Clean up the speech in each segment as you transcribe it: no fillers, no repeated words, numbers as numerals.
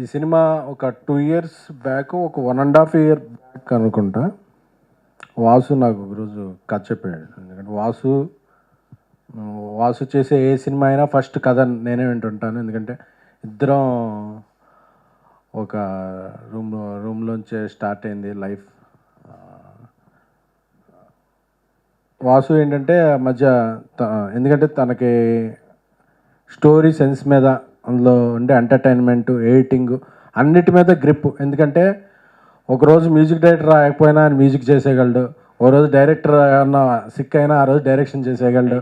ఈ సినిమా ఒక 2 years back, ఒక 1.5 ఇయర్ బ్యాక్ అనుకుంటా. వాసు నాకు ఒకరోజు కథ చెప్పాడు. ఎందుకంటే వాసు చేసే ఏ సినిమా అయినా ఫస్ట్ కథ నేనే వింటుంటాను. ఎందుకంటే ఇద్దరం ఒక రూమ్లోంచే స్టార్ట్ అయింది లైఫ్. వాసు ఏంటంటే మధ్య ఎందుకంటే తనకి స్టోరీ సెన్స్ మీద, అందులో ఉండే ఎంటర్టైన్మెంట్, ఎడిటింగ్ అన్నిటి మీద గ్రిప్. ఎందుకంటే ఒకరోజు మ్యూజిక్ డైరెక్టర్ రాకపోయినా ఆయన మ్యూజిక్ చేసేయగలడు, ఓ రోజు డైరెక్టర్ ఏమన్నా సిక్ అయినా ఆ రోజు డైరెక్షన్ చేసేయగలడు,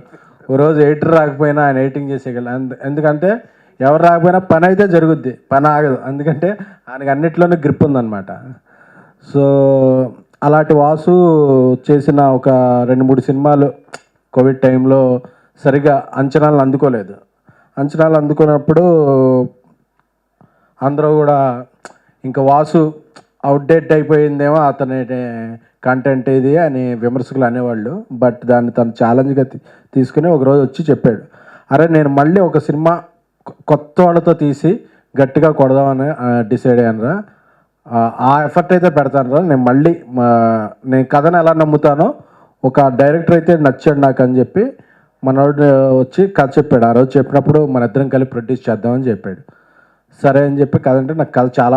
ఓ రోజు ఎడిటర్ రాకపోయినా ఆయన ఎడిటింగ్ చేసేయగలడు. ఎందుకంటే ఎవరు రాకపోయినా పని అయితే జరుగుద్ది, పని ఆగదు. ఎందుకంటే ఆయనకి అన్నిట్లోనే గ్రిప్ ఉందన్నమాట. సో అలాంటి వాసు చేసిన ఒక 2-3 సినిమాలు కోవిడ్ టైంలో సరిగా అంచనాలు అందుకోలేదు. అంచనాలు అందుకున్నప్పుడు అందరూ కూడా ఇంకా వాసు అవుట్డేట్ అయిపోయిందేమో అతని కంటెంట్ ఇది అని విమర్శకులు అనేవాళ్ళు. బట్ దాన్ని తను ఛాలెంజ్గా తీసుకుని ఒకరోజు వచ్చి చెప్పాడు, అరే నేను మళ్ళీ ఒక సినిమా కొత్త వాళ్ళతో తీసి గట్టిగా కొడదామని డిసైడ్ అయ్యానురా, ఆ ఎఫర్ట్ అయితే పెడతాను రా, నేను కథను ఎలా నమ్ముతానో ఒక డైరెక్టర్ అయితే నచ్చాడు నాకు అని చెప్పి మనోడు వచ్చి కథ చెప్పాడు. ఆ రోజు చెప్పినప్పుడు మన ఇద్దరం కలిపి ప్రొడ్యూస్ చేద్దామని చెప్పాడు. సరే అని చెప్పి కథ అంటే నాకు కథ చాలా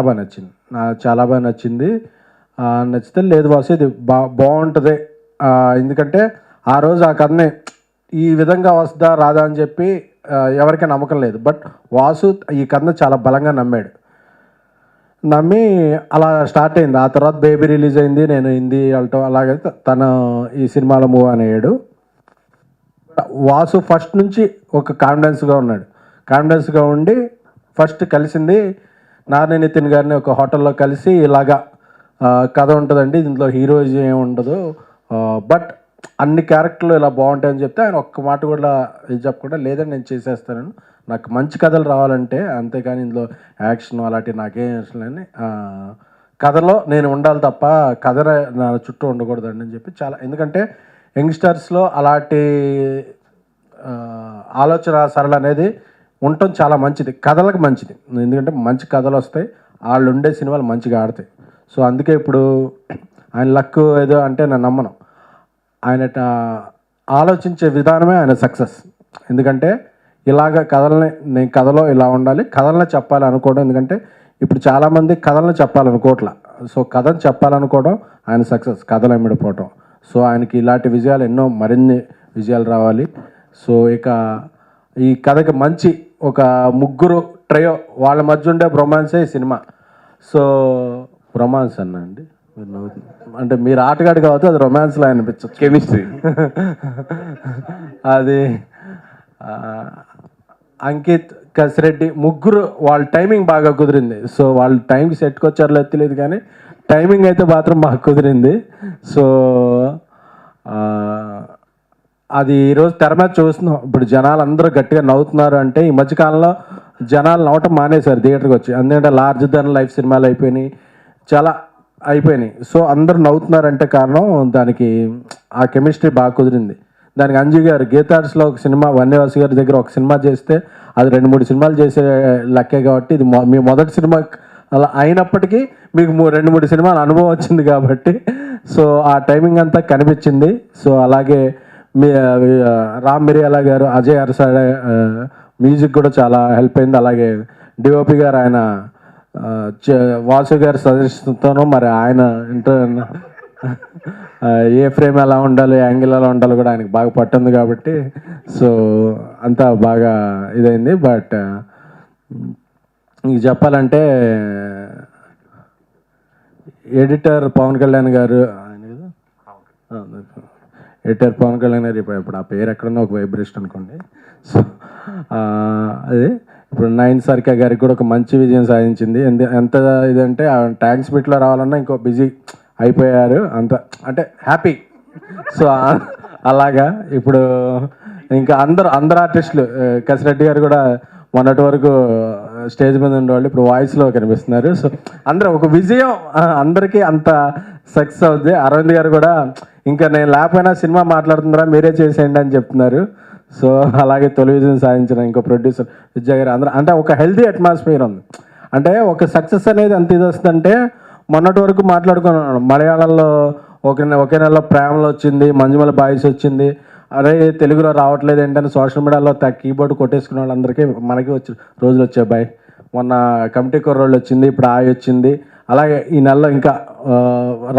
బాగా నచ్చింది. నచ్చితే లేదు వాసు ఇది బాగుంటుంది. ఎందుకంటే ఆ రోజు ఆ కథని ఈ విధంగా వస్తుందా రాదా అని చెప్పి ఎవరికీ నమ్మకం లేదు. బట్ వాసు ఈ కథను చాలా బలంగా నమ్మి అలా స్టార్ట్ అయింది. ఆ తర్వాత బేబీ రిలీజ్ అయింది, నేను హిందీ వెళ్ళటం, అలాగే తను ఈ సినిమాలో మూవ్ అయ్యాడు. వాసు ఫస్ట్ నుంచి ఒక కాన్ఫిడెన్స్గా ఉండి ఫస్ట్ కలిసింది నాని నితిన్ గారిని ఒక హోటల్లో కలిసి, ఇలాగా కథ ఉంటుందండి, దీంట్లో హీరోయిజం ఏమి ఉండదు, బట్ అన్ని క్యారెక్టర్లు ఇలా బాగుంటాయని చెప్తే ఆయన ఒక్క మాట కూడా ఇది చెప్పకుండా లేదని నేను చేసేస్తాను, నాకు మంచి కథలు రావాలంటే, అంతేకాని ఇందులో యాక్షన్ అలాంటివి నాకేం ఇష్టం లేని, కథలో నేను ఉండాలి తప్ప కథ నా చుట్టూ ఉండకూడదండి అని చెప్పి చాలా. ఎందుకంటే యంగ్స్టర్స్లో అలాంటి ఆలోచన సరళ అనేది ఉండటం చాలా మంచిది, కథలకు మంచిది. ఎందుకంటే మంచి కథలు వస్తాయి, వాళ్ళు ఉండే సినిమాలు మంచిగా ఆడతాయి. సో అందుకే ఇప్పుడు ఆయన లక్ ఏదో అంటే నేను నమ్మను, ఆయన ఆలోచించే విధానమే ఆయన సక్సెస్. ఎందుకంటే ఇలాగ నేను కథలో ఇలా ఉండాలి, కథలను చెప్పాలి అనుకోవడం. ఎందుకంటే ఇప్పుడు చాలామంది కథలను చెప్పాలనుకోవట్లా, సో కథను చెప్పాలనుకోవడం ఆయన సక్సెస్, కథలు ఎమ్మిడిపోవటం. సో ఆయనకి ఇలాంటి విజయాలు మరిన్ని విజయాలు రావాలి. సో ఇక ఈ కథకి మంచి ఒక ముగ్గురు ట్రయో వాళ్ళ మధ్య ఉండే రొమాన్సే ఈ సినిమా. సో రొమాన్స్ అన్నా అండి, అంటే మీరు ఆటగాడు కావచ్చు, అది రొమాన్స్లో అనిపించచ్చు, కెమిస్ట్రీ. అది అంకిత్, కసిరెడ్డి ముగ్గురు వాళ్ళ టైమింగ్ బాగా కుదిరింది. సో వాళ్ళ టైంకి సెట్కి వచ్చారో తెలియదు కానీ టైమింగ్ అయితే మాత్రం బాగా కుదిరింది. సో అది ఈరోజు తెర మీద చూస్తున్నాం. ఇప్పుడు జనాలు అందరూ గట్టిగా నవ్వుతున్నారు అంటే ఈ మధ్యకాలంలో జనాలు నవ్వటం మానేశారు థియేటర్కి వచ్చి. ఎందుకంటే లార్జ్ దెన్ లైఫ్ సినిమాలు అయిపోయినాయి, చాలా అయిపోయినాయి. సో అందరూ నవ్వుతున్నారంటే కారణం దానికి ఆ కెమిస్ట్రీ బాగా కుదిరింది. దానికి అంజు గారు గీతార్ట్స్లో ఒక సినిమా, వన్యవాసి గారి దగ్గర ఒక సినిమా చేస్తే అది 2-3 సినిమాలు చేసే లెక్కే. కాబట్టి ఇది మీ మొదటి సినిమా అలా అయినప్పటికీ మీకు 2-3 సినిమాల అనుభవం వచ్చింది కాబట్టి సో ఆ టైమింగ్ అంతా కనిపించింది. సో అలాగే రామ్ మిరియాల గారు, అజయ్ అరసాడ మ్యూజిక్ కూడా చాలా హెల్ప్ అయింది. అలాగే డిఓపి గారు ఆయన వాసు గారి సజెషన్తోనూ మరి ఆయన ఏ ఫ్రేమ్ ఎలా ఉండాలి, యాంగిల్ ఎలా ఉండాలి కూడా ఆయనకి బాగా పట్టింది కాబట్టి సో అంతా బాగా ఇదైంది. బట్ ఇంక చెప్పాలంటే ఎడిటర్ పవన్ కళ్యాణ్ గారు, ఎడిటర్ పవన్ కళ్యాణ్ గారు ఇప్పుడు ఆ పేరు ఎక్కడన్నా ఒక వైబ్రేషన్ అనుకోండి. సో అది ఇప్పుడు నైన్ సర్కా గారికి కూడా ఒక మంచి విజయం సాధించింది. ఎంత ఇదంటే ట్యాంక్స్ బిట్లో రావాలన్నా ఇంకో బిజీ అయిపోయారు, అంత అంటే హ్యాపీ. సో అలాగా ఇప్పుడు ఇంకా అందరు ఆర్టిస్టులు, కసిరెడ్డి గారు కూడా మొన్నటి వరకు స్టేజ్ మీద ఉండేవాళ్ళు ఇప్పుడు వాయిస్లో కనిపిస్తున్నారు. సో అందరూ ఒక విజయం, అందరికీ అంత సక్సెస్ అవుద్ది. అరవింద్ గారు కూడా ఇంకా నేను లేకపోయినా సినిమా మాట్లాడుతున్నారా మీరే చేసేయండి అని చెప్తున్నారు. సో అలాగే తొలి విజయం సాధించిన ఇంకో ప్రొడ్యూసర్ విజయ్ గారు, అందరూ అంటే ఒక హెల్తీ అట్మాస్ఫియర్ ఉంది. అంటే ఒక సక్సెస్ అనేది ఎంత ఇది వస్తుందంటే మొన్నటి వరకు మాట్లాడుకున్నాను మలయాళంలో ఒకే నెలలో ప్రేమలో వచ్చింది, మంజుమల బాయ్స్ వచ్చింది, అరే తెలుగులో రావట్లేదు ఏంటని సోషల్ మీడియాలో కీబోర్డ్ కొట్టేసుకున్న వాళ్ళందరికీ మనకి రోజులు వచ్చాయి బాయ్. మొన్న కమిటీ కుర్రోళ్ళు వచ్చింది, ఇప్పుడు ఆయి వచ్చింది. అలాగే ఈ నెలలో ఇంకా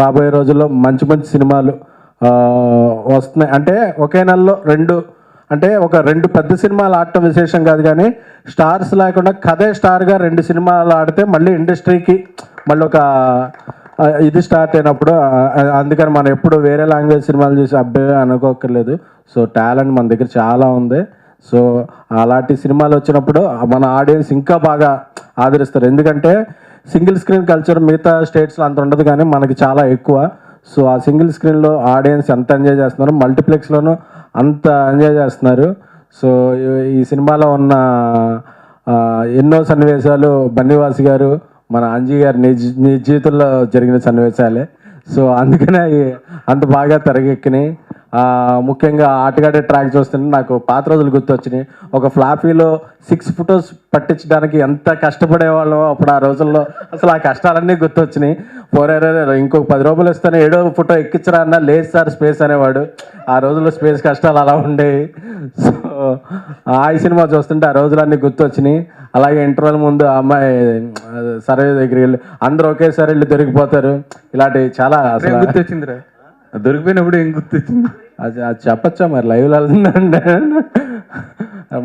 రాబోయే రోజుల్లో మంచి మంచి సినిమాలు వస్తున్నాయి. అంటే ఒకే నెలలో రెండు పెద్ద సినిమాలు ఆడటం విశేషం కాదు, కానీ స్టార్స్ లేకుండా కథే స్టార్గా 2 సినిమాలు ఆడితే మళ్ళీ ఇండస్ట్రీకి మళ్ళీ ఒక ఇది స్టార్ట్ అయినప్పుడు అందుకని మనం ఎప్పుడు వేరే లాంగ్వేజ్ సినిమాలు చూసి అబ్బాయి అనుకోకర్లేదు. సో టాలెంట్ మన దగ్గర చాలా ఉంది. సో అలాంటి సినిమాలు వచ్చినప్పుడు మన ఆడియన్స్ ఇంకా బాగా ఆదరిస్తారు. ఎందుకంటే సింగిల్ స్క్రీన్ కల్చర్ మిగతా స్టేట్స్లో అంత ఉండదు, కానీ మనకి చాలా ఎక్కువ. సో ఆ సింగిల్ స్క్రీన్లో ఆడియన్స్ ఎంత ఎంజాయ్ చేస్తున్నారు, మల్టీప్లెక్స్లోనూ అంత ఎంజాయ్ చేస్తున్నారు. సో ఈ సినిమాలో ఉన్న ఎన్నో సన్నివేశాలు బన్నీవాసి గారు, మన అంజీ గారి నిజ జీవితంలో జరిగిన సన్నివేశాలే. సో అందుకనే అంత బాగా తెరకెక్కినాయి. ముఖ్యంగా ఆటగాడే ట్రాక్ చూస్తుంటే నాకు పాత రోజులు గుర్తొచ్చినాయి. ఒక ఫ్లాఫీలో 6 ఫొటోస్ పట్టించడానికి ఎంత కష్టపడేవాళ్ళం అప్పుడు ఆ రోజుల్లో. అసలు ఆ కష్టాలన్నీ గుర్తొచ్చినాయి. ఇంకొక 10 రూపాయలు ఇస్తాను 7వ ఫోటో ఎక్కించరా అన్న, లేదు సార్ స్పేస్ అనేవాడు. ఆ రోజుల్లో స్పేస్ కష్టాలు అలా ఉండేవి. సో ఆ సినిమా చూస్తుంటే ఆ రోజులన్నీ గుర్తొచ్చినాయి. అలాగే ఇంటర్వెల్ ముందు అమ్మాయి సర్వే దగ్గరికి వెళ్ళి అందరూ ఒకేసారి వెళ్ళి దొరికిపోతారు. ఇలాంటివి చాలా అసలు గుర్తొచ్చిందిరా. దొరికిపోయినప్పుడు ఏం గుర్తొచ్చింది? అది చెప్పచ్చా మరి లైవ్లో వెళ్తుందంటే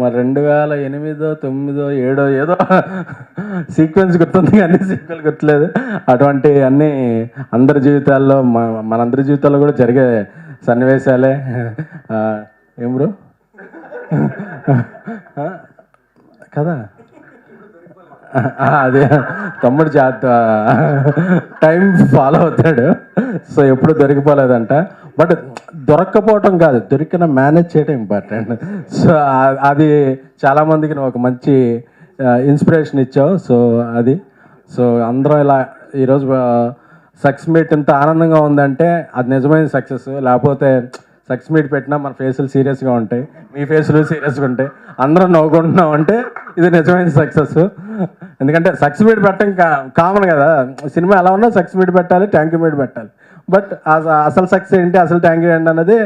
మరి 2008, 2009, 2007 ఏదో సీక్వెన్స్ గుర్తుంది కానీ సీక్వెల్ గుర్తులేదు. అటువంటి అన్నీ అందరి జీవితాల్లో మనందరి జీవితాల్లో కూడా జరిగే సన్నివేశాలే. ఏం బ్రో కదా, అదే తమ్ముడు టైం ఫాలో అవుతాడు. సో ఎప్పుడు దొరికిపోలేదంట. బట్ దొరక్కపోవటం కాదు, దొరికిన మేనేజ్ చేయడం ఇంపార్టెంట్. సో అది చాలామందికి నువ్వు ఒక మంచి ఇన్స్పిరేషన్ ఇచ్చావు. సో అది అందరం ఇలా ఈరోజు సక్సెస్ మీట్ ఇంత ఆనందంగా ఉందంటే అది నిజమైన సక్సెస్. లేకపోతే సక్సెస్ మీట్ పెట్టినా మన ఫేసులు సీరియస్గా ఉంటాయి, మీ ఫేసులు సీరియస్గా ఉంటాయి, అందరం నవ్వుకుంటున్నాం అంటే ఇది నిజమైన సక్సెస్. ఎందుకంటే సక్సెస్ మీట్ పెట్టడం కామన్ కదా, సినిమా ఎలా ఉన్నా సక్సెస్ మీట్ పెట్టాలి, థ్యాంక్ యూ మీట్ పెట్టాలి. బట్ అసలు సక్సెస్ ఏంటి, అసలు థ్యాంక్ యూ ఏంటి అన్నది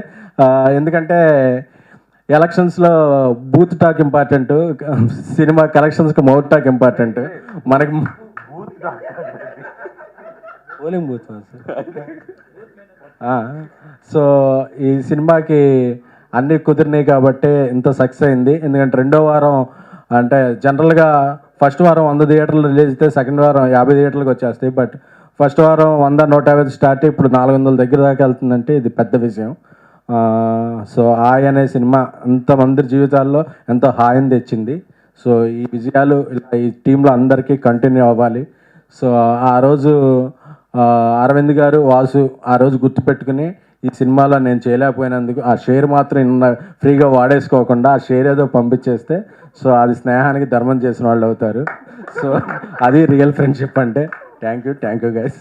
ఎందుకంటే ఎలక్షన్స్లో బూత్ టాక్ ఇంపార్టెంట్, సినిమా కలెక్షన్స్కి మౌత్ టాక్ ఇంపార్టెంట్. మనకి పోలింగ్ బూత్. సో ఈ సినిమాకి అన్నీ కుదిరినాయి కాబట్టి ఇంత సక్సెస్ అయింది. ఎందుకంటే 2వ వారం అంటే జనరల్గా ఫస్ట్ వారం 100 థియేటర్లు రిలీజ్ అయితే సెకండ్ వారం 50 థియేటర్లకు వచ్చేస్తాయి. బట్ ఫస్ట్ వారం 100, 150 స్టార్ట్ ఇప్పుడు 400 దగ్గర దాకా వెళ్తుందంటే ఇది పెద్ద విషయం. సో హాయ్ అనే సినిమా అంతమంది జీవితాల్లో ఎంతో హాయిని తెచ్చింది. సో ఈ విజయాలు ఈ టీంలో అందరికీ కంటిన్యూ అవ్వాలి. సో ఆ రోజు అరవింద్ గారు, వాసు ఆ రోజు గుర్తుపెట్టుకుని ఈ సినిమాలో నేను చేయలేకపోయినందుకు ఆ షేర్ మాత్రం ఫ్రీగా వాడేసుకోకుండా ఆ షేర్ ఏదో పంపించేస్తే సో అది స్నేహానికి ధర్మం చేసిన వాళ్ళు అవుతారు. సో అది రియల్ ఫ్రెండ్షిప్ అంటే. Thank you guys.